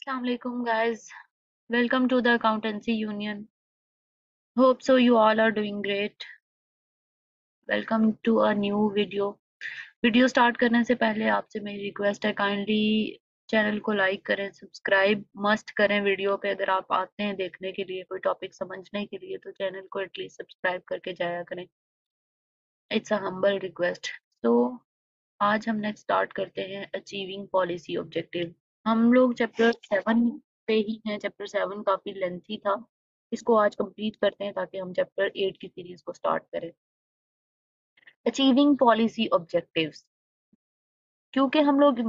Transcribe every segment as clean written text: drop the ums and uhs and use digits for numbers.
Assalamualaikum guys. Welcome to the Accountancy Union. Hope so you all are doing great. Welcome to a new video. Video start करने से पहले आपसे मेरी request है, kindly channel को like करें, subscribe must करें वीडियो पे। अगर आप आते हैं देखने के लिए, कोई टॉपिक समझने के लिए, तो चैनल को एटलीस्ट सब्सक्राइब करके जाया करें। It's a humble request. तो आज हम नेक्स्ट स्टार्ट करते हैं अचीविंग पॉलिसी ऑब्जेक्टिव। हम लोग चैप्टर 7 पे ही हैं। चैप्टर 7 काफी लेंथी था, इसको आज कंप्लीट करते हैं ताकि हम चैप्टर 8 की सीरीज को स्टार्ट करें। अचीविंग पॉलिसी ऑब्जेक्टिव्स, क्योंकि हम लोग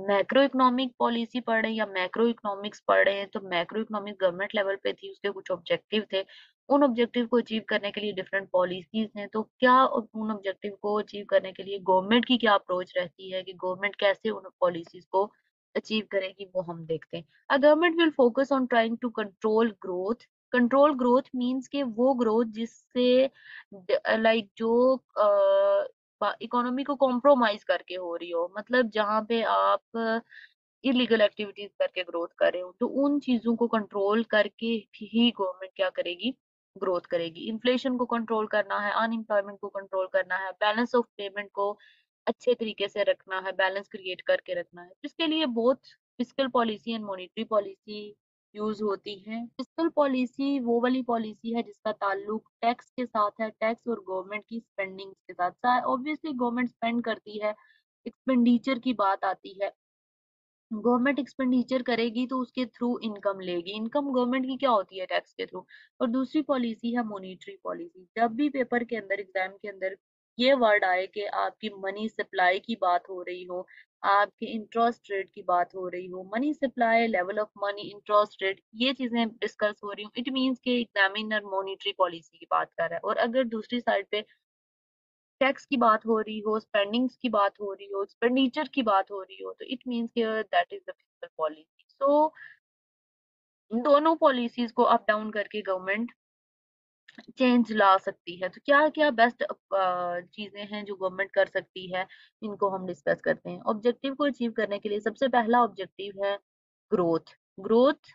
मैक्रो इकोनॉमिक पॉलिसी पढ़ रहे हैं या मैक्रो इकोनॉमिक्स पढ़ रहे हैं, तो मैक्रो इकोनॉमिक गवर्नमेंट लेवल पे थी, उसके कुछ ऑब्जेक्टिव थे। उन ऑब्जेक्टिव को अचीव करने के लिए डिफरेंट पॉलिसीज हैं। तो क्या उन ऑब्जेक्टिव को अचीव करने के लिए गवर्नमेंट की क्या अप्रोच रहती है, कि गवर्नमेंट कैसे उन पॉलिसीज को अचीव करेगी, वो हम देखते हैं। A government will focus on trying to control growth. Control growth means के वो ग्रोथ जिससे लाइक जो इकोनॉमी को कॉम्प्रोमाइज करके हो रही हो, मतलब जहाँ पे आप इलीगल एक्टिविटीज करके ग्रोथ कर रहे हो, तो उन चीजों को कंट्रोल करके ही गवर्नमेंट क्या करेगी, ग्रोथ करेगी। इन्फ्लेशन को कंट्रोल करना है, अनएम्प्लॉयमेंट को कंट्रोल करना है, बैलेंस ऑफ पेमेंट को अच्छे तरीके से रखना है, बैलेंस क्रिएट करके रखना है। इसके लिए both fiscal policy and monetary policy use होती है। फिस्कल पॉलिसी वो वाली पॉलिसी है जिसका ताल्लुक टैक्स के साथ है, टैक्स और गवर्नमेंट की स्पेंडिंग के साथ। ऑब्वियसली गवर्नमेंट स्पेंड करती है, एक्सपेंडिचर की बात आती है। गवर्नमेंट एक्सपेंडिचर करेगी तो उसके थ्रू इनकम लेगी। इनकम गवर्नमेंट की क्या होती है, टैक्स के थ्रू। और दूसरी पॉलिसी है मॉनेटरी पॉलिसी। जब भी पेपर के अंदर, एग्जाम के अंदर ये वर्ड आए कि आपकी मनी सप्लाई की बात हो रही हो, आपके इंटरेस्ट रेट की बात हो रही हो, money supply, level of money, interest rate, ये चीजें डिस्कस हो रही हो, इट मीन्स के एग्जामिनर मॉनेटरी पॉलिसी की बात कर रहा है। और अगर दूसरी साइड पे टैक्स की बात हो रही हो, स्पेंडिंग्स की बात हो रही हो, एक्सपेंडिचर की बात हो रही हो, तो it means that is the fiscal policy. So इन दोनों पॉलिसीज को अप डाउन करके गवर्नमेंट चेंज ला सकती है। तो क्या क्या बेस्ट चीजें हैं जो गवर्नमेंट कर सकती है, इनको हम डिस्कस करते हैं। ऑब्जेक्टिव को अचीव करने के लिए सबसे पहला ऑब्जेक्टिव है ग्रोथ। ग्रोथ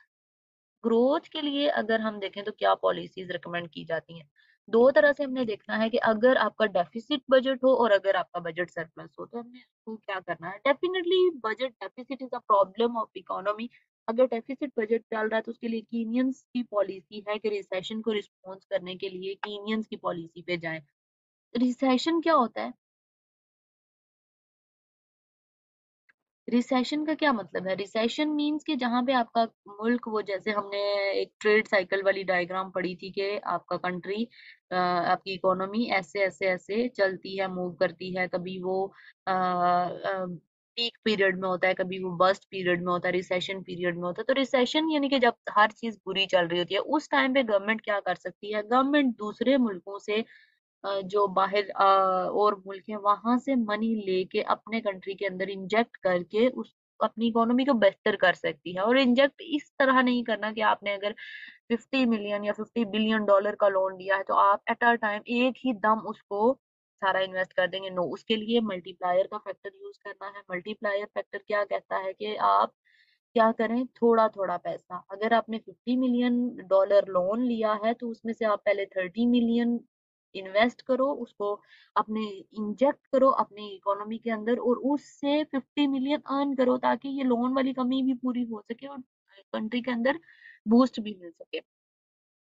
ग्रोथ के लिए अगर हम देखें तो क्या पॉलिसीज रिकमेंड की जाती हैं, दो तरह से हमने देखना है कि अगर आपका डेफिसिट बजट हो और अगर आपका बजट सरप्लस हो, तो हमने आपको क्या करना है। Definitely budget deficit is a problem of economy. अगर डेफिसिट बजट चल रहा है तो उसके लिए कीनियंस की पॉलिसी है कि रिसेशन को रिस्पॉन्स करने के लिए कीनियंस की पॉलिसी पे जाएं। रिसेशन क्या होता है, रिसेशन का क्या मतलब है। रिसेशन मींस कि जहां पे आपका मुल्क, वो जैसे हमने एक ट्रेड साइकिल वाली डायग्राम पढ़ी थी कि आपका कंट्री, आपकी इकोनॉमी ऐसे ऐसे ऐसे चलती है, मूव करती है। कभी वो पीक पीरियड में होता है, कभी वो बस्ट पीरियड में होता है, रिसेशन पीरियड में होता है। तो रिसेशन यानी कि जब हर चीज बुरी चल रही होती है, उस टाइम पे गवर्नमेंट क्या कर सकती है, गवर्नमेंट दूसरे मुल्कों से जो बाहर और मुल्क है वहां से मनी लेके अपने कंट्री के अंदर इंजेक्ट करके उस अपनी इकोनॉमी को बेहतर कर सकती है। और इंजेक्ट इस तरह नहीं करना कि आपने अगर 50 मिलियन या 50 बिलियन डॉलर का लोन लिया है तो आप एट अ टाइम एक ही दम उसको सारा इन्वेस्ट कर देंगे। नो, उसके लिए मल्टीप्लायर का फैक्टर यूज करना है। मल्टीप्लायर फैक्टर क्या कहता है कि आप क्या करें, थोड़ा थोड़ा पैसा, अगर आपने 50 मिलियन डॉलर लोन लिया है तो उसमें से आप पहले 30 मिलियन इन्वेस्ट करो, उसको अपने इंजेक्ट करो अपनी इकोनॉमी के अंदर, और उससे 50 मिलियन अर्न करो ताकि ये लोन वाली कमी भी पूरी हो सके और कंट्री के अंदर बूस्ट भी मिल सके।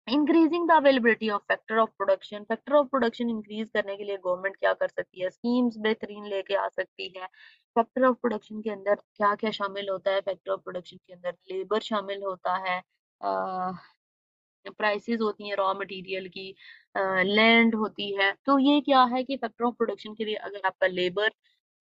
Increasing the availability of factor of production. Factor of production increase करने के लिए गवर्नमेंट क्या कर सकती है, स्कीम्स बेहतरीन लेके आ सकती है। फैक्टर ऑफ प्रोडक्शन के अंदर क्या क्या शामिल होता है, फैक्टर ऑफ प्रोडक्शन के अंदर लेबर शामिल होता है, प्राइसेस होती हैं रॉ मटेरियल की, लैंड होती है। तो ये क्या है कि फैक्टर ऑफ प्रोडक्शन के लिए अगर आपका लेबर,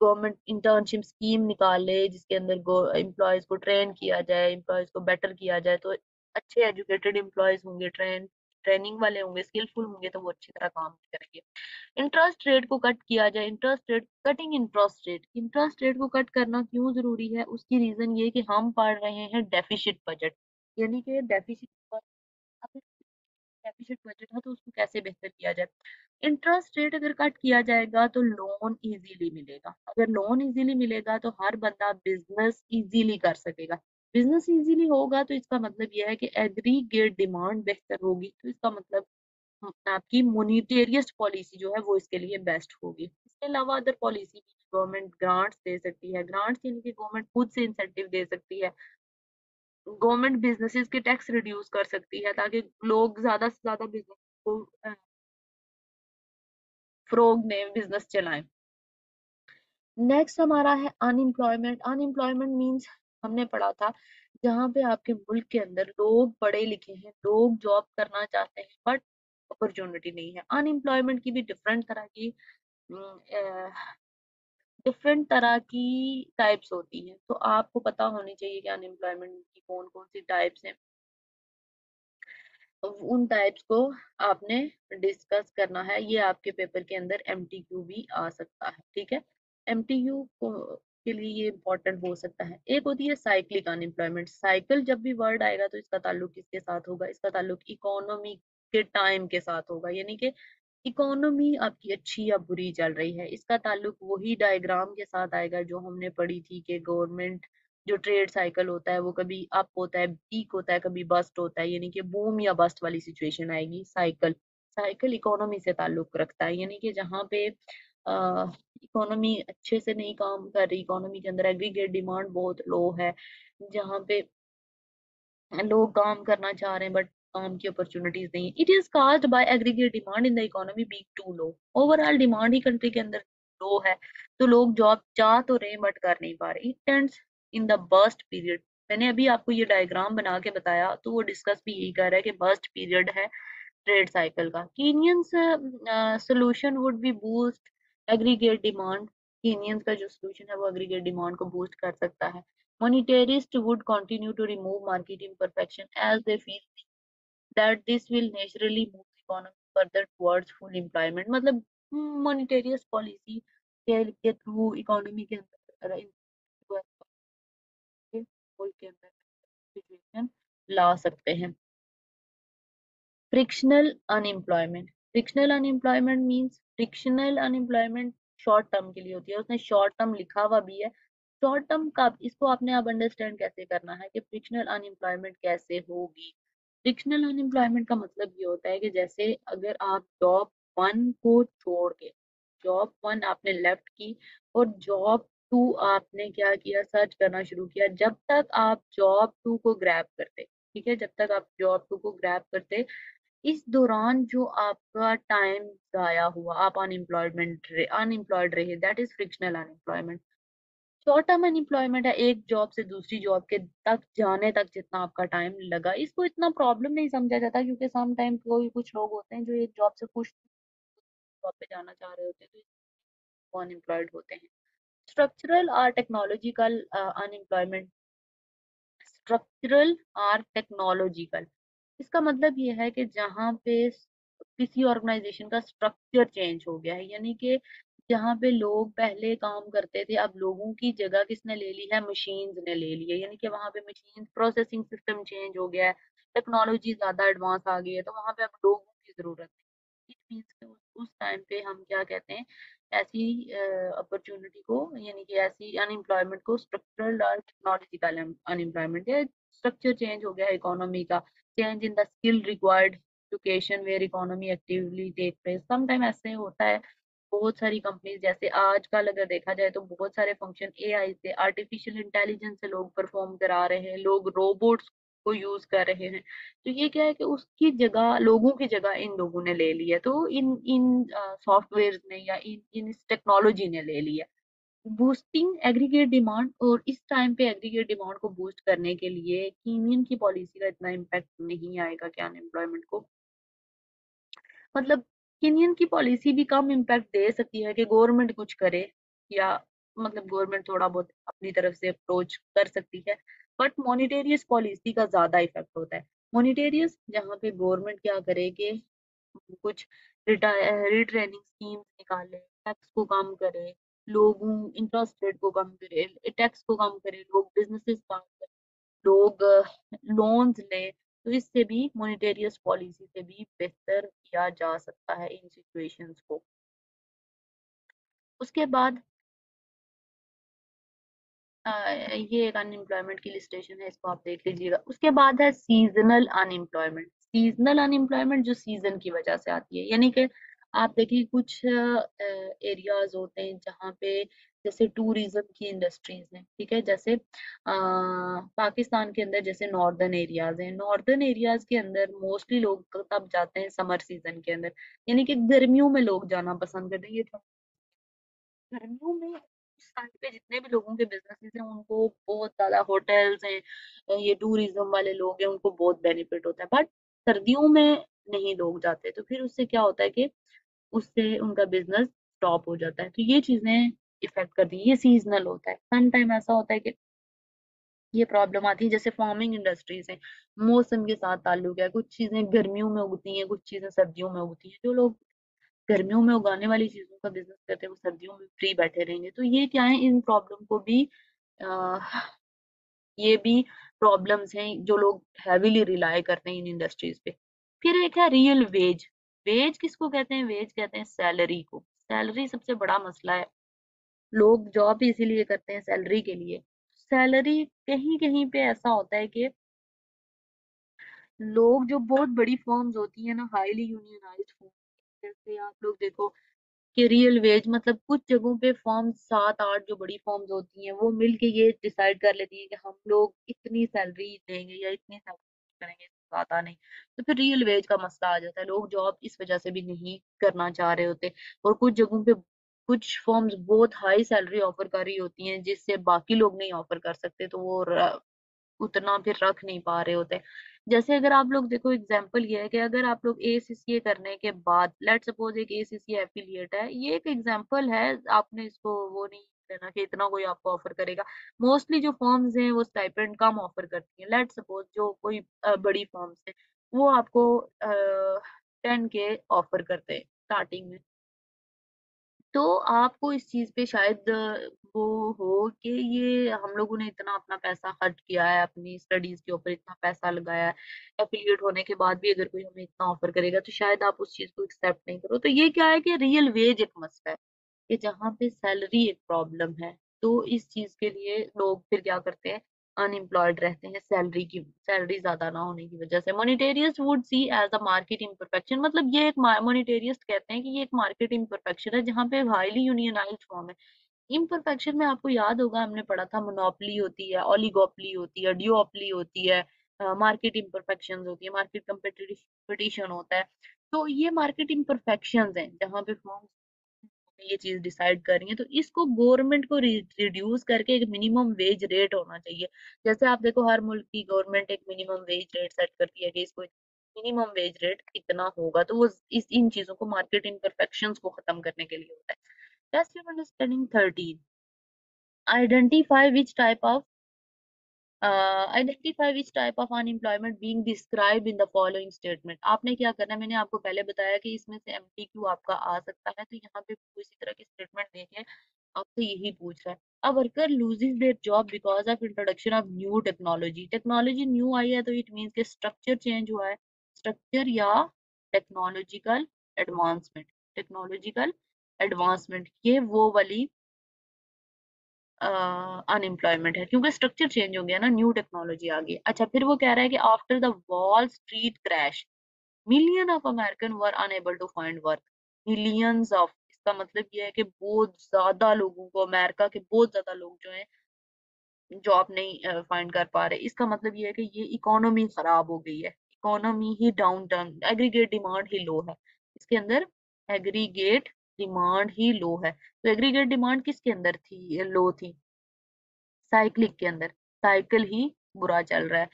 गवर्नमेंट इंटर्नशिप स्कीम निकाले जिसके अंदर एम्प्लॉयज को ट्रेन किया जाए, एम्प्लॉयज को बेटर किया जाए, तो अच्छे एजुकेटेड एम्प्लॉयज होंगे, ट्रेनिंग वाले होंगे, स्किलफुल होंगे, तो वो अच्छी तरह काम करेंगे। इंटरेस्ट रेट को कट किया जाए। Interest rate cutting, interest rate को कट करना क्यों जरूरी है, उसकी रीजन ये कि हम पढ़ रहे हैं डेफिसिट बजट, यानी कि डेफिसिट, अगर डेफिसिट बजट है तो उसको कैसे बेहतर किया जाए। इंटरेस्ट रेट अगर कट किया जाएगा तो लोन इजीली मिलेगा। अगर लोन इजीली मिलेगा तो हर बंदा बिजनेस इजीली कर सकेगा। बिजनेस इजीली होगा तो इसका मतलब यह है कि एग्रीगेट डिमांड बेहतर होगी, तो इसका मतलब आपकी मोनिटेरियस्ट पॉलिसी जो है वो इसके लिए बेस्ट होगी। इसके अलावा अदर पॉलिसी भी गवर्नमेंट ग्रांट्स दे सकती है, ग्रांट्स यानी कि गवर्नमेंट खुद से इंसेंटिव दे सकती है, गवर्नमेंट बिजनेसेस के टैक्स रिड्यूस कर सकती है ताकि लोग ज्यादा से ज्यादा बिजनेस को फरोग में बिजनेस चलाएं। नेक्स्ट हमारा है अनएम्प्लॉयमेंट। अनएम्प्लॉयमेंट मींस हमने पढ़ा था जहाँ पे आपके मुल्क के अंदर लोग पढ़े लिखे हैं, लोग जॉब करना चाहते हैं बट अपॉर्चुनिटी नहीं है। अनएम्प्लॉयमेंट की भी डिफरेंट तरह की टाइप्स होती हैं, तो आपको पता होनी चाहिए कि अनएम्प्लॉयमेंट की कौन कौन सी टाइप्स हैं। तो उन टाइप्स को आपने डिस्कस करना है, ये आपके पेपर के अंदर एमटीक्यू भी आ सकता है, ठीक है। एमटीक्यू के लिए ये इंपॉर्टेंट हो सकता है। एक होती है साइक्लिक अनएम्प्लॉयमेंट। साइकिल जब भी वर्ड आएगा तो इसका ताल्लुक किसके साथ होगा, इसका ताल्लुक इकोनॉमी के टाइम के साथ होगा, यानी कि इकोनॉमी आपकी अच्छी या बुरी चल रही है, इसका ताल्लुक वही डायग्राम के साथ आएगा जो हमने पढ़ी थी कि गवर्नमेंट जो ट्रेड साइकिल होता है वो कभी अप होता है, पीक होता है, कभी बस्ट होता है, यानी कि बूम या बस्ट वाली सिचुएशन आएगी। साइकिल साइकिल इकोनॉमी से ताल्लुक रखता है, यानी कि जहाँ पे इकोनॉमी अच्छे से नहीं काम कर रही, इकोनॉमी के अंदर एग्रीगेट डिमांड बहुत लो है, जहाँ पे लोग काम करना चाह रहे हैं बट काम की अपॉर्चुनिटीज नहीं है। It is caused by aggregate demand in the economy being too low. Overall demand ही कंट्री के अंदर लो है, तो लोग जॉब चाह तो रहे बट कर नहीं पा रहे। It tends in the burst period. मैंने अभी आपको ये डायग्राम बना के बताया तो वो डिस्कस भी यही कर रहा है कि बर्स्ट पीरियड है ट्रेड साइकिल का। Keynesians solution would be boost aggregate demand. Keynesians का जो सोल्यूशन है वो एग्रीगेट डिमांड को बूस्ट कर सकता है। Monetarists would continue to remove market imperfection as they feel that this will naturally move the economy further towards full employment। मतलब मॉनिटेरियस policy के थ्रू इकोनॉमी के अंदर मुल्क के अंदर सिचुएशन ला सकते हैं। Frictional unemployment. Frictional unemployment means frictional unemployment short term के लिए होती है, उसने शॉर्ट टर्म लिखा हुआ भी है। शॉर्ट टर्म का इसको आपने अब अंडरस्टैंड कैसे करना है कि फ्रिक्शनल अनएम्प्लॉयमेंट कैसे होगी। फ्रिक्शनल अनएम्प्लॉयमेंट का मतलब ये होता है कि जैसे अगर आप जॉब वन को छोड़ के जॉब वन आपने लेफ्ट की और जॉब टू आपने क्या किया, सर्च करना शुरू किया, जब तक आप जॉब टू को ग्रैब करते, ठीक है, जब तक आप जॉब टू को ग्रैब करते, इस दौरान जो आपका टाइम जाया हुआ, आप अनएम्प्लॉयड रहे, that is frictional unemployment. Short term unemployment है एक जॉब से दूसरी जॉब के तक जाने तक जितना आपका टाइम लगा, इसको इतना प्रॉब्लम नहीं समझा जाता क्योंकि सम टाइम कोई कुछ लोग होते हैं जो एक जॉब से खुश जॉब पे जाना चाह रहे होते हैं, तो अनएम्प्लॉयड होते हैं। स्ट्रक्चरल और टेक्नोलॉजिकल अनएम्प्लॉयमेंट। स्ट्रक्चरल और टेक्नोलॉजिकल, इसका मतलब ये है कि जहाँ पे किसी ऑर्गेनाइजेशन का स्ट्रक्चर चेंज हो गया है, यानी कि जहाँ पे लोग पहले काम करते थे अब लोगों की जगह किसने ले ली है, मशीन्स ने ले ली है, यानी कि वहाँ पे मशीन प्रोसेसिंग सिस्टम चेंज हो गया है, टेक्नोलॉजी ज्यादा एडवांस आ गई है, तो वहाँ पे अब लोगों की जरूरत है। इट मीन्स कि उस टाइम पे हम क्या कहते हैं, ऐसी अपॉर्चुनिटी को, यानी कि ऐसी अनएम्प्लॉयमेंट को स्ट्रक्चरल और टेक्नोलॉजिकल अनएम्प्लॉयमेंट है। स्ट्रक्चर चेंज हो गया इकोनॉमी का, change in the skill required education where economy actively take place. Sometime ऐसे होता है, बहुत सारी कंपनीज जैसे आजकल अगर देखा जाए तो बहुत सारे फंक्शन एआई से, आर्टिफिशियल इंटेलिजेंस से लोग परफॉर्म करा रहे हैं, लोग रोबोट्स को यूज कर रहे हैं, तो ये क्या है कि उसकी जगह, लोगों की जगह इन लोगों ने ले ली है, तो इन इन सॉफ्टवेयर ने या इन इस टेक्नोलॉजी ने ले ली है। बूस्टिंग एग्रीगेट डिमांड, और इस टाइम पे एग्रीगेट डिमांड को बूस्ट करने के लिए कीनियन की पॉलिसी का इतना इम्पैक्ट नहीं आएगा कि अनएम्प्लॉयमेंट को, मतलब कीनियन की पॉलिसी भी कम इम्पैक्ट दे सकती है कि गवर्नमेंट कुछ करे, या मतलब गवर्नमेंट थोड़ा बहुत अपनी तरफ से अप्रोच कर सकती है, बट मॉनिटेरियस पॉलिसी का ज्यादा इफेक्ट होता है। मॉनिटेरियस जहाँ पे गवर्नमेंट क्या करे कि कुछ रिट्रेनिंग स्कीम्स निकाले, टैक्स को कम करे, लोगों इंटरेस्ट रेट को कम करे, टैक्स को कम करे, लोग बिजनेसेस कम करें, लोग लोन्स लें, तो इससे भी मॉनेटेरियस पॉलिसी से भी बेहतर किया जा सकता है इन सिचुएशंस को। उसके बाद ये एक अनएम्प्लॉयमेंट की लिस्टेशन है, इसको आप देख लीजिएगा। उसके बाद है सीजनल अनएम्प्लॉयमेंट। सीजनल अनएम्प्लॉयमेंट जो सीजन की वजह से आती है, यानी कि आप देखिए कुछ एरियाज होते हैं जहाँ पे जैसे टूरिज्म की इंडस्ट्रीज हैं, ठीक है, जैसे पाकिस्तान के अंदर जैसे नॉर्दर्न एरियाज हैं, नॉर्दर्न एरियाज के अंदर मोस्टली लोग तब जाते हैं समर सीजन के अंदर, यानी कि गर्मियों में लोग जाना पसंद करते हैं। ये गर्मियों में उस साइड पे जितने भी लोगों के बिजनेसेस हैं उनको बहुत ज्यादा, होटल्स हैं, ये टूरिज्म वाले लोग हैं, उनको बहुत बेनिफिट होता है। बट सर्दियों में नहीं लोग जाते, तो फिर उससे क्या होता है कि उससे उनका बिजनेस स्टॉप हो जाता है। तो ये चीजें इफेक्ट करती है। ये सीजनल होता है। सम टाइम ऐसा होता है कि ये प्रॉब्लम आती है, जैसे फार्मिंग इंडस्ट्रीज है, मौसम के साथ ताल्लुक है। कुछ चीजें गर्मियों में उगती हैं, कुछ चीजें सर्दियों में उगती हैं। जो लोग गर्मियों में उगाने वाली चीजों का बिजनेस करते हैं वो सर्दियों में फ्री बैठे रहेंगे। तो ये क्या है, इन प्रॉब्लम को भी आ, ये भी प्रॉब्लम्स हैं जो लोग हैविली रिलाय करते हैं इन इंडस्ट्रीज पे। फिर एक है रियल वेज। वेज किसको कहते हैं? वेज कहते हैं सैलरी को। सैलरी सबसे बड़ा मसला है। लोग जॉब इसीलिए करते हैं सैलरी के लिए। सैलरी कहीं कहीं पे ऐसा होता है कि लोग, जो बहुत बड़ी फर्म्स होती है ना, हाईली यूनियनाइज्ड फर्म, जैसे आप लोग देखो कि रियल वेज मतलब कुछ जगहों पे फर्म 7-8 जो बड़ी फर्म्स होती हैं वो मिलके ये डिसाइड कर लेती हैं कि हम लोग इतनी सैलरी देंगे या इतनी सैलरी करेंगे, ज्यादा नहीं। तो फिर रियल वेज का मसला आ जाता है। लोग जॉब इस वजह से भी नहीं करना चाह रहे होते। और कुछ जगहों पे कुछ फर्म्स बहुत हाई सैलरी ऑफर कर रही होती हैं जिससे बाकी लोग नहीं ऑफर कर सकते, तो वो उतना फिर रख नहीं पा रहे होते। जैसे अगर आप लोग देखो, एग्जांपल ये है कि अगर आप लोग एसीसीए करने के बाद, लेट सपोज एक एसीसीए एफिलिएट है, ये एक एग्जांपल है, आपने इसको वो नहीं लेना कि इतना कोई आपको ऑफर करेगा। मोस्टली जो फर्म्स हैं वो स्टाइपेंड कम ऑफर करती हैं। लेट सपोज जो कोई बड़ी फर्म्स है वो आपको 10K ऑफर करते हैं स्टार्टिंग में। तो आपको इस चीज पे शायद वो हो कि ये हम लोगों ने इतना अपना पैसा खर्च किया है, अपनी स्टडीज के ऊपर इतना पैसा लगाया है, एफिलिएट होने के बाद भी अगर कोई हमें इतना ऑफर करेगा तो शायद आप उस चीज को एक्सेप्ट नहीं करो। तो ये क्या है कि रियल वेज एक मसला है कि जहाँ पे सैलरी एक प्रॉब्लम है। तो इस चीज के लिए लोग फिर क्या करते हैं, अनएम्प्लॉयड रहते हैं, सैलरी ज्यादा ना होने की वजह से। Monetarist would see as a market imperfection, मतलब ये एक, मॉनिटेरियस्ट कहते हैं कि ये एक मार्केट इम्परफेक्शन है जहाँ पे हाईली यूनियनाइज्ड फॉर्म है। इम्परफेक्शन में आपको याद होगा हमने पढ़ा था, मोनोपली होती है, ओलिगोपली होती है, ड्यूओपली होती है, मार्केट इम्परफेक्शन होती है, मार्केट कंपटीशन होता है। तो ये मार्केट इम्परफेक्शन हैं जहाँ पे फॉर्म ये चीज डिसाइड कर रही है। तो इसको गवर्नमेंट को रिड्यूस करके एक मिनिमम वेज रेट होना चाहिए। जैसे आप देखो हर मुल्क की गवर्नमेंट एक मिनिमम वेज रेट सेट करती है कि इसको मिनिमम वेज रेट कितना होगा, तो वो इस इन चीजों को, मार्केट इम्परफेक्शंस को खत्म करने के लिए होता है। Test your understanding 13, identify which type of identify which type of unemployment being describe in the following statement. आपने क्या करना है, मैंने आपको पहले बताया कि इसमें से एमसीक्यू आपका आ सकता है, तो यहाँ पे किसी तरह की स्टेटमेंट देके आपसे यही पूछ रहा है। A worker loses their job because of introduction of new technology. Technology new आई है तो इट मीन्स के स्ट्रक्चर चेंज हुआ है। स्ट्रक्चर या टेक्नोलॉजिकल एडवांसमेंट। टेक्नोलॉजिकल एडवांसमेंट ये वो वाली अनएम्प्लॉयमेंट है, क्योंकि स्ट्रक्चर चेंज हो गया ना, न्यू टेक्नोलॉजी आ गई। अच्छा, फिर वो कह रहा है कि after the Wall Street crash million of American were unable to find work. Millions of, इसका मतलब ये है कि बहुत ज्यादा लोगों को, अमेरिका के बहुत ज्यादा लोग जो हैं जॉब नहीं फाइंड कर पा रहे। इसका मतलब ये है कि ये इकोनॉमी खराब हो गई है, इकोनॉमी ही डाउन टर्न, एग्रीगेट डिमांड ही लो है इसके अंदर। एग्रीगेट डिमांड ही लो है। तो एग्रीगेट डिमांड किसके अंदर थी, लो थी? साइक्लिक के अंदर। साइकिल ही बुरा चल रहा है।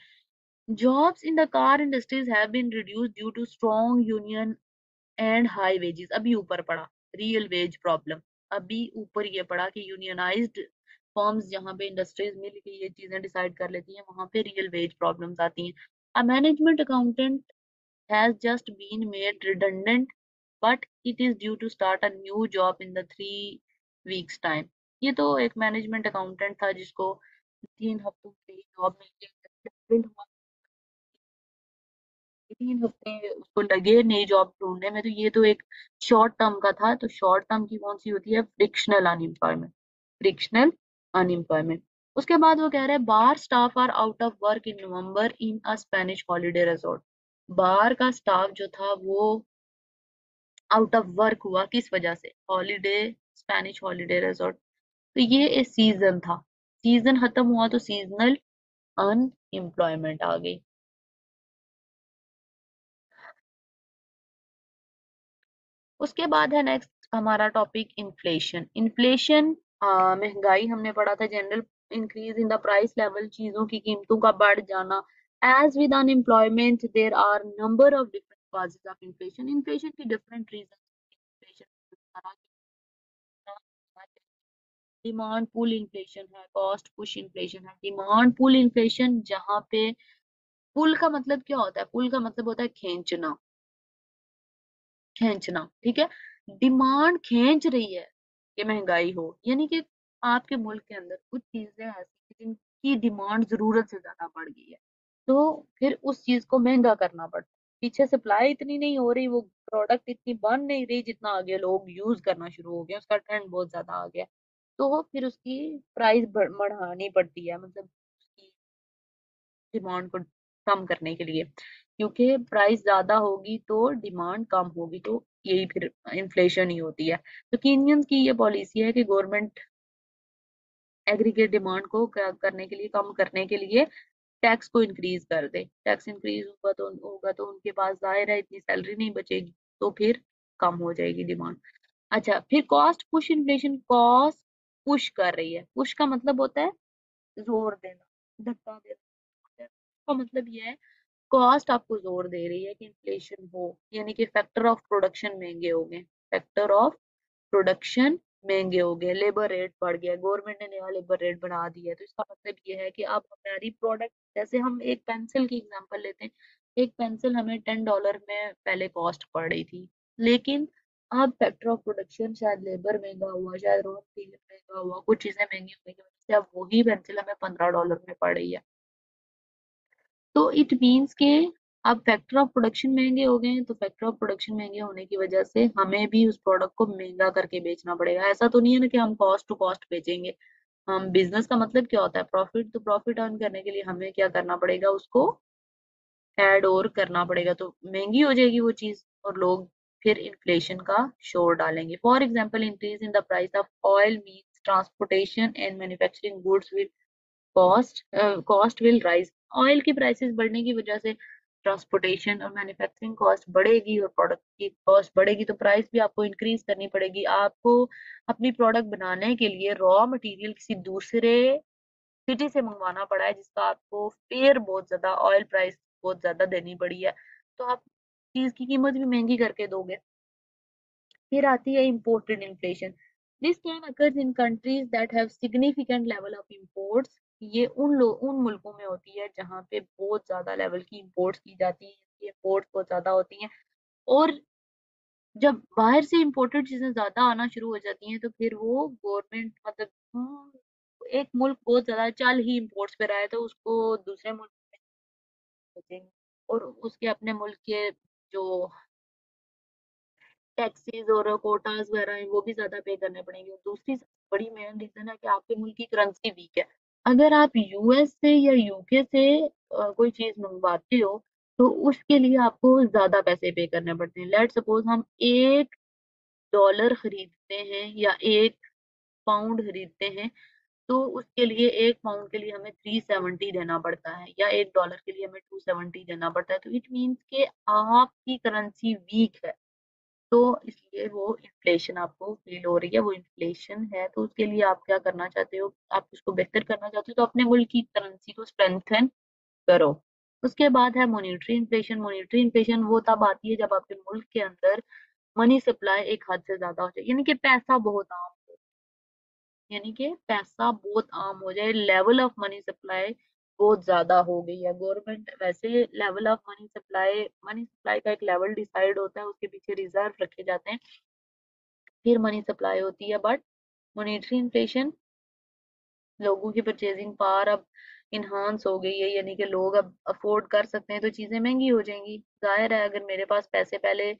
Jobs in the car industries have been reduced due to strong union and high wages. अभी ऊपर पड़ा रियल वेज प्रॉब्लम। अभी ऊपर ये पड़ा कि यूनियनाइज्ड फर्म्स जहाँ पे इंडस्ट्रीज मिल के ये चीजें डिसाइड कर लेती हैं वहां पे रियल वेज प्रॉब्लम्स आती हैं। A management accountant has just been made redundant, but it is due to start a new job in the 3 weeks time। ये तो एक मैनेजमेंट अकाउंटेंट था जिसको 3 हफ्तों के लिए जॉब मिल गई, 3 हफ्ते उसको लगे नई जॉब ढूंढने में। तो ये तो एक शॉर्ट टर्म का था। तो शॉर्ट टर्म की कौन सी होती है? Frictional unemployment. Frictional unemployment. उसके बाद वो कह रहे हैं bar staff are out of work in November in a Spanish holiday resort. Bar का स्टाफ जो था वो आउट ऑफ वर्क हुआ, किस वजह से? Holiday, Spanish holiday resort. तो ये एक सीजन था, सीजन खत्म हुआ तो सीजनल अनएम्प्लॉयमेंट आ गई। उसके बाद है नेक्स्ट हमारा टॉपिक इन्फ्लेशन। इन्फ्लेशन, महंगाई हमने पढ़ा था, general increase in the price level, चीजों की कीमतों का बढ़ जाना। As with unemployment there are number of different causes of inflation. Inflation की different reason. Demand pull inflation है, कॉस्ट पुश इन्फ्लेशन है। डिमांड पुल इन्फ्लेशन, जहाँ पे पुल का मतलब क्या होता है? पुल का मतलब होता है खींचना, खींचना, ठीक है। डिमांड खींच रही है कि महंगाई हो, यानी कि आपके मुल्क के अंदर कुछ चीजें ऐसी हैं जिनकी डिमांड जरूरत से ज्यादा बढ़ गई है, तो फिर उस चीज को महंगा करना पड़ता है। पीछे सप्लाई इतनी नहीं हो रही, वो प्रोडक्ट इतनी बन नहीं रही जितना आगे लोग यूज करना शुरू हो गए, उसका ट्रेंड बहुत ज्यादा आ गया, तो फिर उसकी प्राइस बढ़ानी पड़ती है, मतलब डिमांड को कम करने के लिए, क्योंकि प्राइस ज्यादा होगी तो डिमांड कम होगी, तो यही फिर इन्फ्लेशन ही होती है। तो कीनियंस की ये पॉलिसी है कि गवर्नमेंट एग्रीगेट डिमांड को करने के लिए, कम करने के लिए टैक्स को इंक्रीज कर दे। टैक्स इंक्रीज होगा तो उनके पास जाहिर है इतनी सैलरी नहीं बचेगी, तो फिर कम हो जाएगी डिमांड। अच्छा, फिर cost push inflation, cost push कर रही है। पुश का मतलब होता है जोर देना, धक्का देना। का मतलब ये है कॉस्ट आपको जोर दे रही है कि इन्फ्लेशन हो, यानी कि फैक्टर ऑफ प्रोडक्शन महंगे हो गए, फैक्टर ऑफ प्रोडक्शन महंगे हो गए, लेबर रेट बढ़ गया, गवर्नमेंट ने नया लेबर रेट बढ़ा दिया है। तो इसका मतलब ये है कि अब हमारी प्रोडक्ट, जैसे हम एक पेंसिल की एग्जांपल लेते हैं, एक पेंसिल हमें $10 में पहले कॉस्ट पड़ रही थी, लेकिन अब फैक्टर ऑफ प्रोडक्शन, शायद लेबर महंगा हुआ, शायद रॉ मटेरियल महंगा हुआ, कुछ चीजें महंगी होने की वजह से अब वही पेंसिल हमें $15 में पड़ रही है। तो इट मीन्स के अब फैक्टर ऑफ प्रोडक्शन महंगे हो गए हैं, तो फैक्टर ऑफ प्रोडक्शन महंगे होने की वजह से हमें भी उस प्रोडक्ट को महंगा करके बेचना पड़ेगा। ऐसा तो नहीं है ना कि हम कॉस्ट टू कॉस्ट बेचेंगे। हम बिजनेस का मतलब क्या होता है? प्रॉफिट। तो प्रॉफिट अर्न करने के लिए हमें क्या करना पड़ेगा? उसको ऐड और करना पड़ेगा, तो महंगी हो जाएगी वो चीज, और लोग फिर इन्फ्लेशन का शोर डालेंगे। For example, increase in the price of oil means transportation and manufacturing goods will cost will rise. Oil की प्राइसेस बढ़ने की वजह से ट्रांसपोर्टेशन और मैन्युफैक्चरिंग कॉस्ट बढ़ेगी, और प्रोडक्ट की कॉस्ट बढ़ेगी, तो प्राइस भी आपको इंक्रीज करनी पड़ेगी। आपको अपनी प्रोडक्ट बनाने के लिए रॉ मटेरियल किसी दूसरे सिटी से मंगवाना पड़ा है, जिसका आपको फेयर बहुत ज्यादा, ऑयल प्राइस बहुत ज्यादा देनी पड़ी है, तो आप चीज की कीमत भी महंगी करके दोगे। फिर आती है imported inflation. This can occurs in countries that have significant level of imports. ये उन मुल्कों में होती है जहाँ पे बहुत ज्यादा लेवल की इंपोर्ट्स की जाती है, ये इंपोर्ट्स बहुत ज्यादा होती हैं, और जब बाहर से इंपोर्टेड चीजें ज्यादा आना शुरू हो जाती हैं तो फिर वो गवर्नमेंट, मतलब एक मुल्क बहुत ज्यादा चल ही इंपोर्ट्स पे रहा है, तो उसको दूसरे मुल्क में बेचेंगे, और उसके अपने मुल्क के जो टैक्सेस और कोटास वगैरह हैं वो भी ज्यादा पे करने पड़ेंगे। और दूसरी सबसे बड़ी मेन रीजन है कि आपके मुल्क की करेंसी वीक है। अगर आप यूएस से या यूके से कोई चीज मंगवाते हो, तो उसके लिए आपको ज्यादा पैसे पे करने पड़ते हैं। लेट सपोज हम $1 खरीदते हैं या £1 खरीदते हैं, तो उसके लिए £1 के लिए हमें 370 देना पड़ता है, या $1 के लिए हमें 270 देना पड़ता है। तो इट मीन्स के आपकी करेंसी वीक है, तो इसलिए वो इन्फ्लेशन आपको फील हो रही है, वो इन्फ्लेशन है। तो उसके लिए आप क्या करना चाहते हो? आप उसको बेहतर करना चाहते हो तो अपने मुल्क की करेंसी को स्ट्रेंथन करो। उसके बाद है मॉनेटरी इन्फ्लेशन। मॉनेटरी इन्फ्लेशन वो तब आती है जब आपके मुल्क के अंदर मनी सप्लाई एक हद से ज्यादा हो जाए, यानी कि पैसा बहुत आम हो, यानी कि पैसा बहुत आम हो जाए, लेवल ऑफ मनी सप्लाई बहुत ज्यादा हो गई है। गवर्नमेंट वैसे लेवल ऑफ मनी सप्लाई का एक लेवल डिसाइड होता है, उसके पीछे रिजर्व रखे जाते हैं, फिर मनी सप्लाई होती है। बट मॉनेटरी इन्फ्लेशन, लोगों की परचेजिंग पावर अब इन्हांस हो गई है, यानी कि लोग अब अफोर्ड कर सकते हैं, तो चीजें महंगी हो जाएंगी। जाहिर है अगर मेरे पास पैसे पहले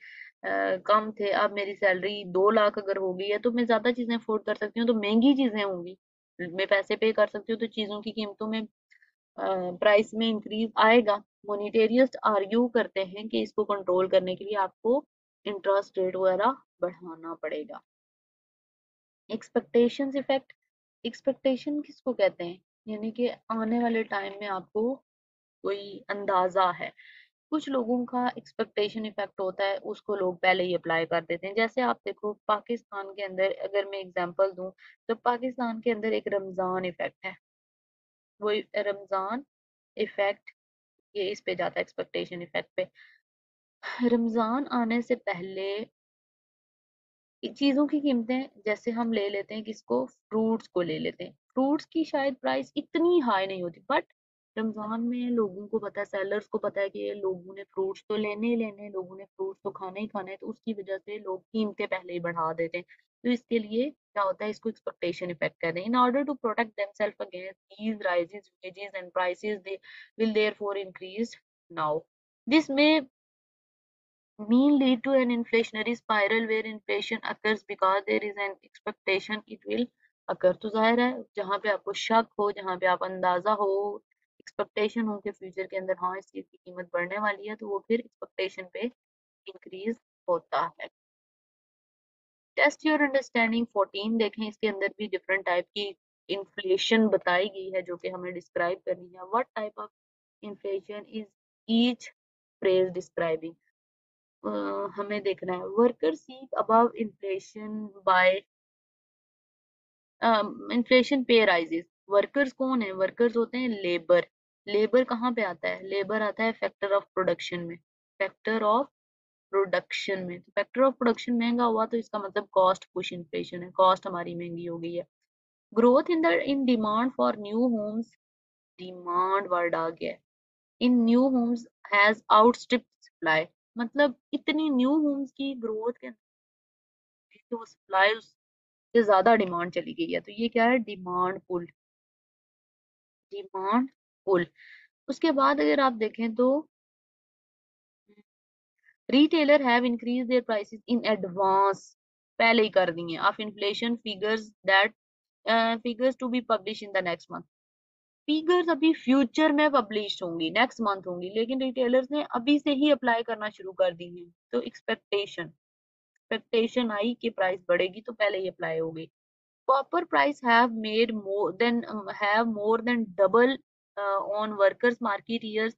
कम थे, अब मेरी सैलरी 2 लाख अगर हो गई है, तो मैं ज्यादा चीजें अफोर्ड कर सकती हूँ, तो महंगी चीजें होंगी। में पैसे पे कर सकते हो तो चीजों की कीमतों में, प्राइस में इंक्रीज आएगा। मोनिटेरिस्ट आर्ग्यू करते हैं कि इसको कंट्रोल करने के लिए आपको इंटरेस्ट रेट वगैरह बढ़ाना पड़ेगा। एक्सपेक्टेशंस इफेक्ट, एक्सपेक्टेशन किसको कहते हैं, यानी कि आने वाले टाइम में आपको कोई अंदाजा है। कुछ लोगों का एक्सपेक्टेशन इफेक्ट होता है, उसको लोग पहले ही अप्लाई कर देते हैं। जैसे आप देखो पाकिस्तान के अंदर, अगर मैं एग्जांपल दूं, तो पाकिस्तान के अंदर एक रमजान इफेक्ट है। वो रमजान इफेक्ट, ये इस पे जाता है एक्सपेक्टेशन इफेक्ट पे। रमजान आने से पहले चीजों की कीमतें, जैसे हम ले लेते हैं किसको, फ्रूट्स को ले लेते हैं, फ्रूट्स की शायद प्राइस इतनी हाई नहीं होती, बट रमजान में लोगों को पता है, सेलर्स को पता है कि ये लोगों ने फ्रूट्स तो लेने ही लेने हैं, लोगों ने फ्रूट्स तो खाने ही खाने हैं, तो उसकी वजह से लोग कीमतें पहले ही बढ़ा देते हैं। तो इसके लिए क्या होता है, इसको एक्सपेक्टेशन इफेक्ट कहते हैं। In order to protect themselves against these rises wages and prices, they will therefore increase now. This may mean lead to an inflationary spiral where inflation occurs because there is an expectation it will occur। तो जाहिर है जहाँ पे आपको शक हो, जहाँ पे आप अंदाजा हो, एक्सपेक्टेशन हो कि फ्यूचर के अंदर हाँ इस चीज की कीमत बढ़ने वाली है, तो वो फिर एक्सपेक्टेशन पे इंक्रीज होता है। टेस्ट योर अंडरस्टैंडिंग 14 देखें, इसके अंदर भी डिफरेंट टाइप की इन्फ्लेशन बताई गई है जो कि हमें डिस्क्राइब करनी है। What type of inflation is each phrase describing. हमें देखना है, worker seek above inflation pay, inflation pay rises. Workers कौन है, वर्कर्स होते हैं लेबर। लेबर कहाँ पे आता है, लेबर आता है फैक्टर ऑफ प्रोडक्शन में। फैक्टर ऑफ प्रोडक्शन में, तो फैक्टर ऑफ प्रोडक्शन महंगा हुआ तो इसका मतलब कॉस्ट पुश इन्फ्लेशन है, कॉस्ट हमारी महंगी हो गई है। Growth in the in demand for new homes, demand word आ गया है, in new homes has outstripped supply. मतलब इतनी न्यू होम्स की ग्रोथ के जो सप्लाई से ज्यादा डिमांड चली गई है, तो ये क्या है, डिमांड पुल, डिमांड पुल। उसके बाद अगर आप देखें तो retailer have increase their prices in advance, पहले ही कर दिए of inflation figures that, figures to be publish in the next month. Figures अभी फ्यूचर में पब्लिश होंगी, नेक्स्ट मंथ होंगी, लेकिन रिटेलर्स ने अभी से ही अप्लाई करना शुरू कर दी है। तो एक्सपेक्टेशन, एक्सपेक्टेशन आई कि प्राइस बढ़ेगी तो पहले ही अप्लाई हो गई। Copper price have more than double on workers market years,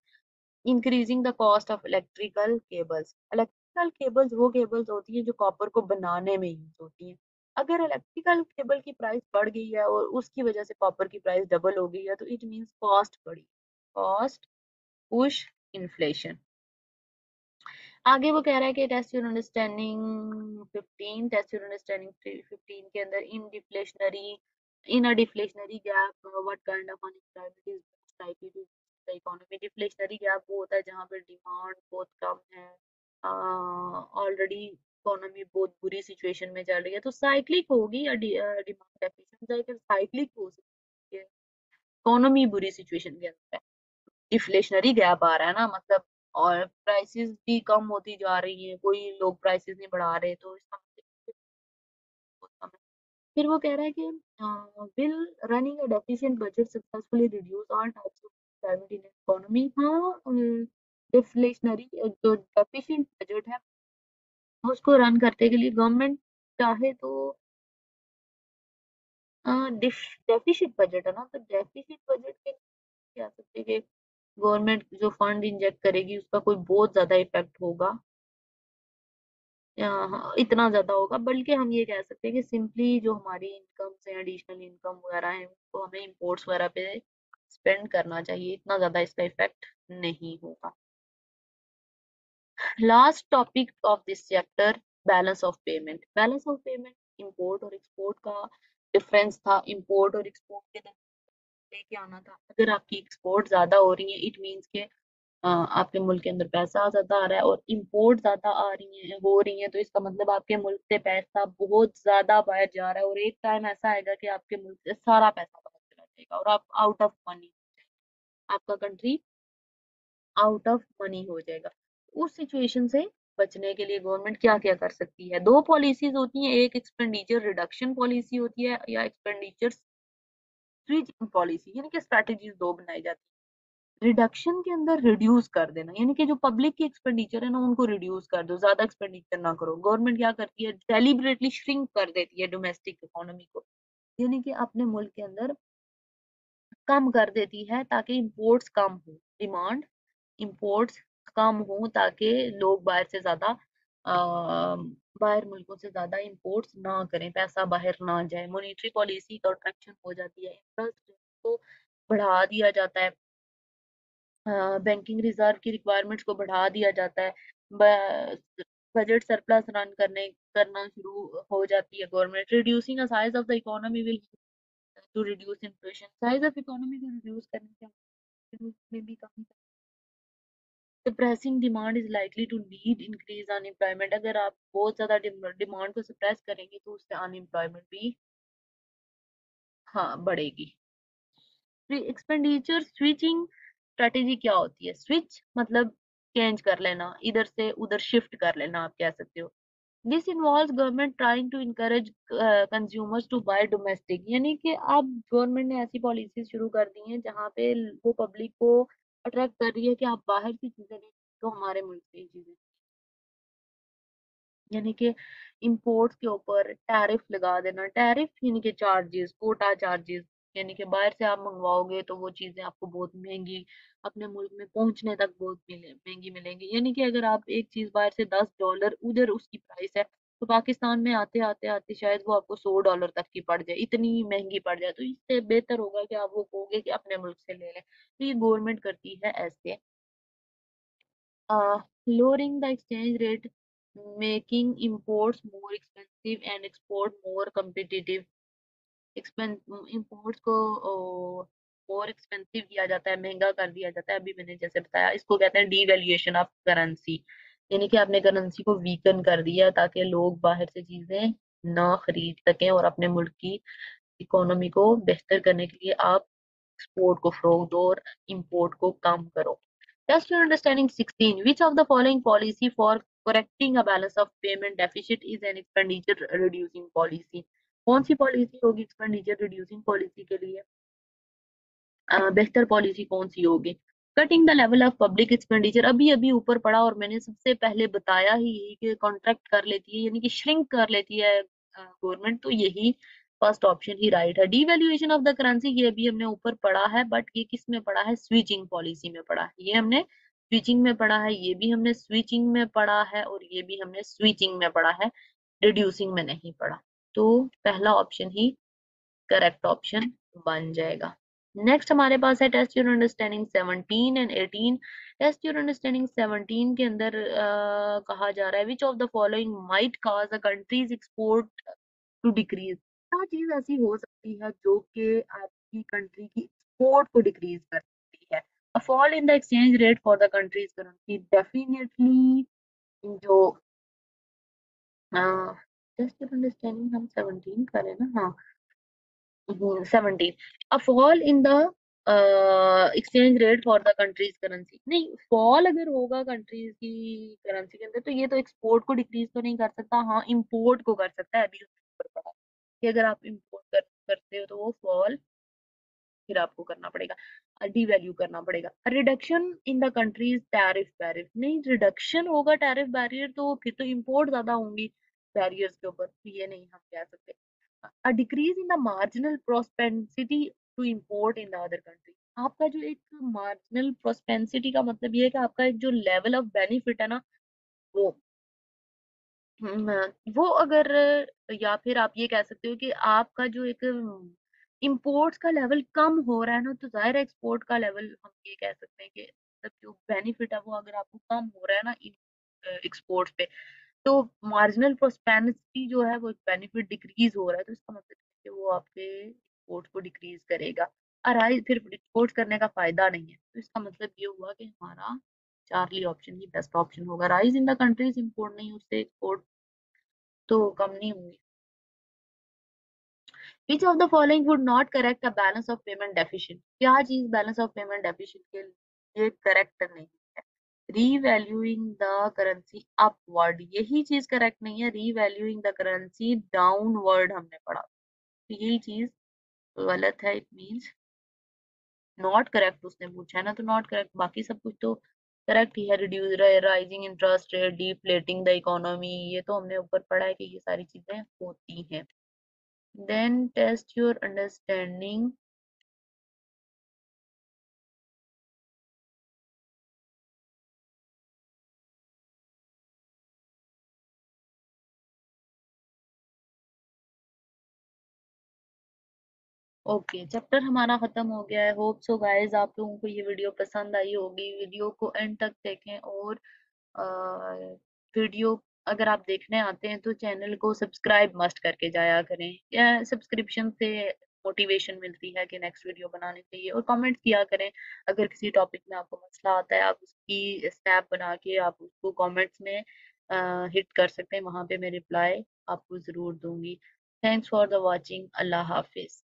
increasing the cost of electrical cables। Electrical cables वो केबल्स होती हैं जो कॉपर को बनाने में यूज होती हैं। अगर इलेक्ट्रिकल केबल की प्राइस बढ़ गई है और उसकी वजह से कॉपर की प्राइस डबल हो गई है, तो इट मींस कॉस्ट बढ़ी, कॉस्ट पुश इन्फ्लेशन। आगे वो कह रहा है कि test your understanding 15, test your understanding 15 के अंदर in deflationary, in a deflationary gap what kind of unemployment is likely to the economy. Deflationary gap वो होता है जहाँ पर डिमांड बहुत कम है, ऑलरेडी इकोनॉमी बहुत बुरी सिचुएशन में चल रही है, तो साइक्लिक होगी या डिमांड डेफिशिएंसी साइक्लिक हो सकती है, इकोनॉमी बुरी सिचुएशन के अंदर है, डिफ्लेशनरी गैप आ रहा है ना, मतलब और प्राइसेस भी कम होती जा रही है, कोई लोग प्राइसेस नहीं बढ़ा रहे, तो इसका मतलब बहुत कम है। फिर वो कह रहा है कि will running a deficient budget successfully reduce all types of unemployment in economy. हाँ, डिफ्लेशनरी जो डेफिशिएंट बजट है उसको रन करने के लिए गवर्नमेंट चाहे तो, डेफिशिट बजट है ना, तो डेफिशिट बजट के कह सकते हैं कि गवर्नमेंट जो फंड इंजेक्ट करेगी उसका कोई बहुत ज्यादा इफेक्ट होगा, हाँ, इतना ज्यादा होगा, बल्कि हम ये कह सकते हैं कि सिंपली जो हमारी इनकम से एडिशनल इनकम वगैरह है तो हमें इम्पोर्ट्स वगैरह पे स्पेंड करना चाहिए, इतना ज्यादा इसका इफेक्ट नहीं होगा। Last topic of this chapter, balance of payment. Balance of payment import और एक्सपोर्ट का डिफरेंस था, इंपोर्ट और एक्सपोर्ट के लेके आना था। अगर आपकी एक्सपोर्ट ज्यादा हो रही है इट मीन्स के आपके मुल्क के अंदर पैसा ज्यादा आ रहा है, और इंपोर्ट ज्यादा आ रही है हो रही है तो इसका मतलब आपके मुल्क से पैसा बहुत ज्यादा बाहर जा रहा है, और एक टाइम ऐसा आएगा कि आपके मुल्क से सारा पैसा बाहर चला जाएगा और आप आउट ऑफ मनी, आपका कंट्री आउट ऑफ मनी हो जाएगा। उस सिचुएशन से बचने के लिए गवर्नमेंट क्या क्या कर सकती है, दो पॉलिसीज होती हैं, एक एक्सपेंडिचर रिडक्शन पॉलिसी होती है या एक्सपेंडिचर स्विचिंग पॉलिसी यानी कि स्ट्रैटेजीज दो बनाई जाती है। रिडक्शन के अंदर रिड्यूस कर देना, यानी कि जो पब्लिक की एक्सपेंडिचर है ना उनको रिड्यूस कर दो, ज्यादा एक्सपेंडिचर ना करो। गवर्नमेंट क्या करती है, डेलिबरेटली श्रिंक कर देती है डोमेस्टिक इकोनॉमी को, यानी कि अपने मुल्क के अंदर कम कर देती है ताकि इंपोर्ट्स कम हो, डिमांड इंपोर्ट्स कम हो, ताकि लोग बाहर से ज्यादा बाहर मुल्कों से ज्यादा इंपोर्ट्स ना करें, पैसा बाहर ना जाए। मॉनेटरी पॉलिसी कॉन्ट्रैक्शन हो जाती है, इंटरेस्ट को बढ़ा दिया जाता है, बैंकिंग रिजर्व की रिक्वायरमेंट्स को बढ़ा दिया जाता है, बजट सरप्लस रन करना शुरू हो जाती है government. Reducing the size of the economy will to reduce inflation, size of economy को रिड्यूस करने में भी कमी। Suppressing demand is likely to lead increase unemployment, अगर आप बहुत ज्यादा डिमांड को सप्रेस करेंगे तो उससे अनएम्प्लॉयमेंट भी हाँ बढ़ेगी। एक्सपेंडिचर स्विचिंग स्ट्रेटेजी क्या होती है, स्विच मतलब चेंज कर लेना, इधर से उधर शिफ्ट कर लेना आप कह सकते हो। This involves government trying to encourage consumers to buy domestic, यानी कि अब गवर्नमेंट ने ऐसी पॉलिसीज शुरू कर दी हैं जहाँ पे वो पब्लिक को अट्रैक्ट कर रही है कि आप बाहर की चीजें नहीं तो हमारे मुल्क से ही चीजें, यानी कि इंपोर्ट्स के ऊपर टैरिफ लगा देना। टैरिफ यानी कि चार्जेस, कोटा चार्जेस, यानी कि बाहर से आप मंगवाओगे तो वो चीजें आपको बहुत महंगी अपने मुल्क में पहुंचने तक बहुत महंगी मिलेंगी, यानी कि अगर आप एक चीज बाहर से $10 उधर उसकी प्राइस है तो पाकिस्तान में आते आते आते शायद वो आपको $100 तक की पड़ जाए, इतनी महंगी पड़ जाए। तो इससे बेहतर होगा कि आप वो कहोगे कि अपने मुल्क से ले लें। तो ये गवर्नमेंट करती है ऐसे। lowering the exchange rate, making imports more expensive and export more competitive। Imports को और एक्सपेंसिव किया जाता है, महंगा कर दिया जाता है। अभी मैंने जैसे बताया, इसको कहते हैं डीवैल्यूएशन ऑफ करेंसी, यानी कि आपने करेंसी को वीकन कर दिया ताकि लोग बाहर से चीजें ना खरीद सकें, और अपने मुल्क की इकोनॉमी को बेहतर करने के लिए आप एक्सपोर्ट को फरोग दो और इंपोर्ट को कम करो। Just your understanding 16. Which of the following policy for correcting a balance of payment deficit is an expenditure reducing policy? कौन सी पॉलिसी होगी एक्सपेंडिचर रिड्यूसिंग पॉलिसी के लिए? बेहतर पॉलिसी कौन सी होगी? Cutting the level of public expenditure, अभी अभी ऊपर पड़ा और मैंने सबसे पहले बताया ही यही कि कॉन्ट्रैक्ट कर लेती है, यानी कि श्रिंक कर लेती है गवर्नमेंट, तो यही फर्स्ट ऑप्शन ही राइट है। डिवैल्यूएशन ऑफ द करेंसी, ये अभी हमने ऊपर पढ़ा है, बट ये किस में पढ़ा है, स्विचिंग पॉलिसी में पढ़ा है। ये हमने स्विचिंग में पढ़ा है, ये भी हमने स्विचिंग में पढ़ा है, और ये भी हमने स्विचिंग में पढ़ा है, रिड्यूसिंग में नहीं पढ़ा। तो पहला ऑप्शन ही करेक्ट ऑप्शन बन जाएगा। नेक्स्ट हमारे पास है test your understanding 17 and 18। Test your understanding 17 के अंदर कहा जा रहा है which of the following might cause a country's export to decrease, क्या चीज ऐसी हो सकती है जो कि आपकी कंट्री की एक्सपोर्ट को डिक्रीज कर सकती है? A fall in the exchange rate for the country's currency, definitely जो टेस्ट योर अंडरस्टैंडिंग हम 17 करें ना, हाँ 17, a fall in the exchange rate for the country's currency, नहीं फॉल अगर होगा कंट्रीज की करेंसी के अंदर तो ये तो एक्सपोर्ट को डिक्रीज तो नहीं कर सकता, हाँ इंपोर्ट को कर सकता है। अभी ऊपर पड़ा कि अगर आप इंपोर्ट करते हो तो वो फॉल फिर आपको करना पड़ेगा, डिवैल्यू करना पड़ेगा। Reduction in the countries tariff barrier, नहीं रिडक्शन होगा टैरिफ बैरियर तो फिर तो इंपोर्ट ज्यादा होंगी बैरियर्स के ऊपर, तो ये नहीं हम कह सकते। A decrease in the marginal propensity to import in the other country, आपका जो एक मार्जिनल प्रोस्पेंसिटी का मतलब ये है कि आपका एक जो लेवल ऑफ बेनिफिट है ना वो हम्म, वो अगर, या फिर आप ये कह सकते हो कि आपका जो एक इंपोर्ट्स का लेवल कम हो रहा है ना, तो जाहिर है एक्सपोर्ट का लेवल हम ये कह सकते हैं कि मतलब जो बेनिफिट है वो अगर आपको कम हो रहा है ना एक्सपोर्ट पे, तो मार्जिनल प्रोस्पेरिटी जो है वो बेनिफिट डिक्रीज हो रहा है, तो इसका मतलब है कि वो आपके एक्सपोर्ट को डिक्रीज करेगा। अराइज फिर एक्सपोर्ट करने का फायदा नहीं है, तो इसका मतलब ये हुआ कि हमारा चार्ली ऑप्शन ही बेस्ट ऑप्शन होगा। Rise in the countries import नहीं, उससे एक्सपोर्ट तो कम नहीं होंगे। विच of the following would not correct a balance of payment deficient, क्या चीज बैलेंस ऑफ पेमेंट डेफिशिएंट के लिए करेक्ट नहीं है? रीवैल्यूइंग द करेंसी अपवर्ड, यही चीज करेक्ट नहीं है। रीवैल्यूइंग द करेंसी डाउनवर्ड हमने पढ़ा, तो यही चीज गलत है, इट मीन्स नॉट करेक्ट उसने पूछा है ना, तो नॉट करेक्ट, बाकी सब कुछ तो करेक्ट ही है। Reduce, rising interest rate, deflating the economy, ये तो हमने ऊपर पढ़ा है कि ये सारी चीजें होती हैं। Then test your understanding. Okay, chapter हमारा खत्म हो गया है। होप सो गाइस आप लोगों को ये वीडियो पसंद आई होगी। वीडियो को एंड तक देखें, और वीडियो अगर आप देखने आते हैं तो चैनल को सब्सक्राइब मस्ट करके जाया करें, या सब्सक्रिप्शन से मोटिवेशन मिलती है कि नेक्स्ट वीडियो बनाने चाहिए। और कमेंट किया करें, अगर किसी टॉपिक में आपको मसला आता है, आप उसकी स्नैप बना के आप उसको कमेंट्स में हिट कर सकते हैं, वहां पे मैं रिप्लाई आपको ज़रूर दूंगी। Thanks for the watching. Allah Hafiz.